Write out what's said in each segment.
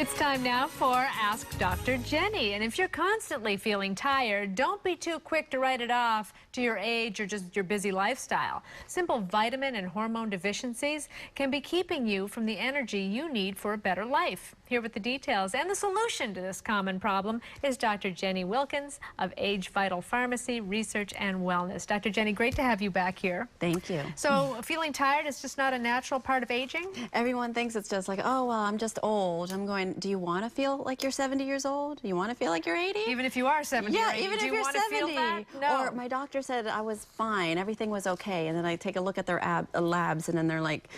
It's time now for Ask Dr. Jenny. And if you're constantly feeling tired, don't be too quick to write it off to your age or just your busy lifestyle. Simple vitamin and hormone deficiencies can be keeping you from the energy you need for a better life. Here with the details and the solution to this common problem is Dr. Jenny Wilkins of Age Vital Pharmacy, Research and Wellness. Dr. Jenny, great to have you back here. Thank you. So feeling tired is just not a natural part of aging? Everyone thinks it's just like, oh, well, I'm just old. I'm going, do you want to feel like you're 70 years old? Do you want to feel like you're 80? Even if you are 70 yeah, or 80, even do if you you're want 70. to feel that? No. Or my doctor said I was fine, everything was okay. And then I take a look at their labs and then they're like,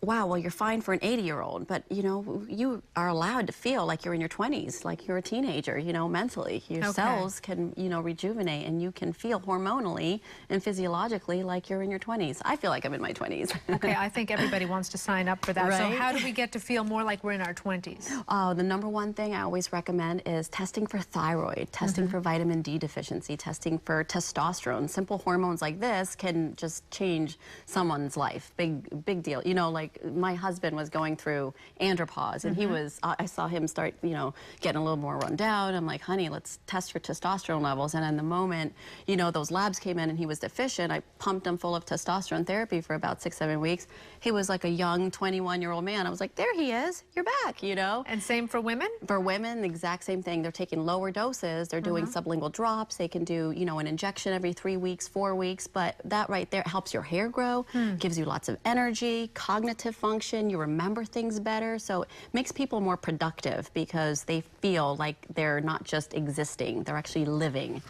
wow, well, you're fine for an 80-year-old, but, you know, you are allowed to feel like you're in your 20s, like you're a teenager, you know, mentally. Your cells can, you know, rejuvenate, and you can feel hormonally and physiologically like you're in your 20s. I feel like I'm in my 20s. Okay, I think everybody wants to sign up for that. Right? So how do we get to feel more like we're in our 20s? The number one thing I always recommend is testing for thyroid, testing for vitamin D deficiency, testing for testosterone. Simple hormones like this can just change someone's life. Big deal. You know, like my husband was going through andropause, and he was, I saw him start, you know, getting a little more run down. I'm like, honey, let's test your testosterone levels. And in the moment, you know, those labs came in and he was deficient, I pumped him full of testosterone therapy for about 6-7 weeks. He was like a young 21-year-old man. I was like, there he is, you're back, you know. And same for women? For women, the exact same thing. They're taking lower doses. They're doing sublingual drops. They can do, you know, an injection every 3 weeks, 4 weeks. But that right there helps your hair grow, gives you lots of energy, cognitive function. You remember things better. So it makes people more productive because they feel like they're not just existing. They're actually living.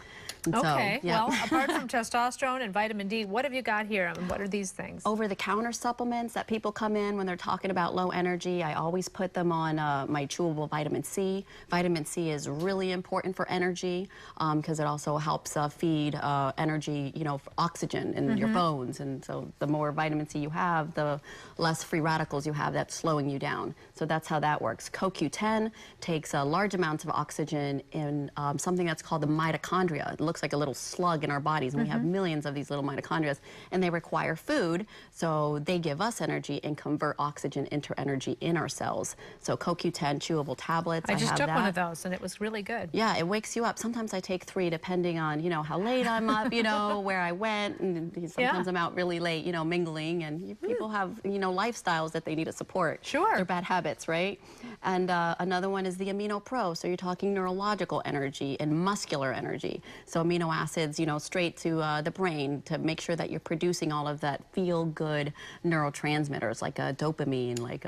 And okay, so, yeah. well, apart from testosterone and vitamin D, what have you got here? I mean, what are these things? Over-the-counter supplements that people come in when they're talking about low energy, I always put them on my chewable vitamin C. Vitamin C is really important for energy because it also helps feed energy, you know, oxygen in your bones. And so the more vitamin C you have, the less free radicals you have that's slowing you down. So that's how that works. CoQ10 takes large amounts of oxygen in something that's called the mitochondria. It looks like a little slug in our bodies, and we have millions of these little mitochondria, and they require food, so they give us energy and convert oxygen into energy in our cells. So CoQ10 chewable tablets, I just took one of those, and it was really good. Yeah, it wakes you up. Sometimes I take 3, depending on, you know, how late I'm up, you know, where I went, and sometimes I'm out really late, you know, mingling, and people have, you know, lifestyles that they need to support. Sure. They're bad habits, right? And another one is the Amino Pro, so you're talking neurological energy and muscular energy. So amino acids, you know, straight to the brain to make sure that you're producing all of that feel-good neurotransmitters like dopamine, like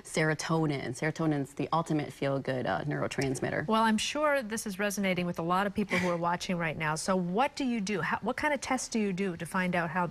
serotonin. Serotonin's the ultimate feel-good neurotransmitter. Well, I'm sure this is resonating with a lot of people who are watching right now. So what do you do? What kind of tests do you do to find out how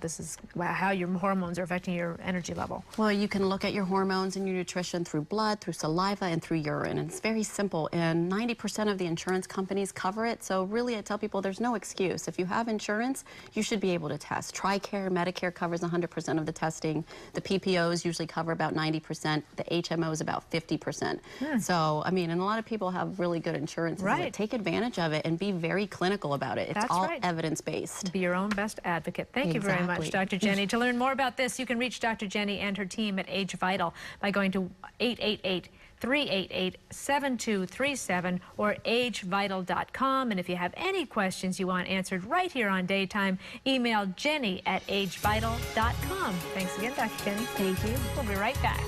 your hormones are affecting your energy level? Well, you can look at your hormones and your nutrition through blood, through saliva, and through urine. And it's very simple, and 90% of the insurance companies cover it. So really, I tell people there's no excuse. If you have insurance, you should be able to test. TRICARE, Medicare covers 100% of the testing. The PPOs usually cover about 90%. The HMOs about 50%. So, I mean, and a lot of people have really good insurance. Right. Take advantage of it and be very clinical about it. It's all evidence-based. Be your own best advocate. Thank you very much, Dr. Jenny. To learn more about this, you can reach Dr. Jenny and her team at Age Vital by going to 888-388-7237 or agevital.com. And if you have any questions you want answered right here on Daytime, email Jenny at agevital.com. Thanks again, Dr. Jenny. Thank you. We'll be right back.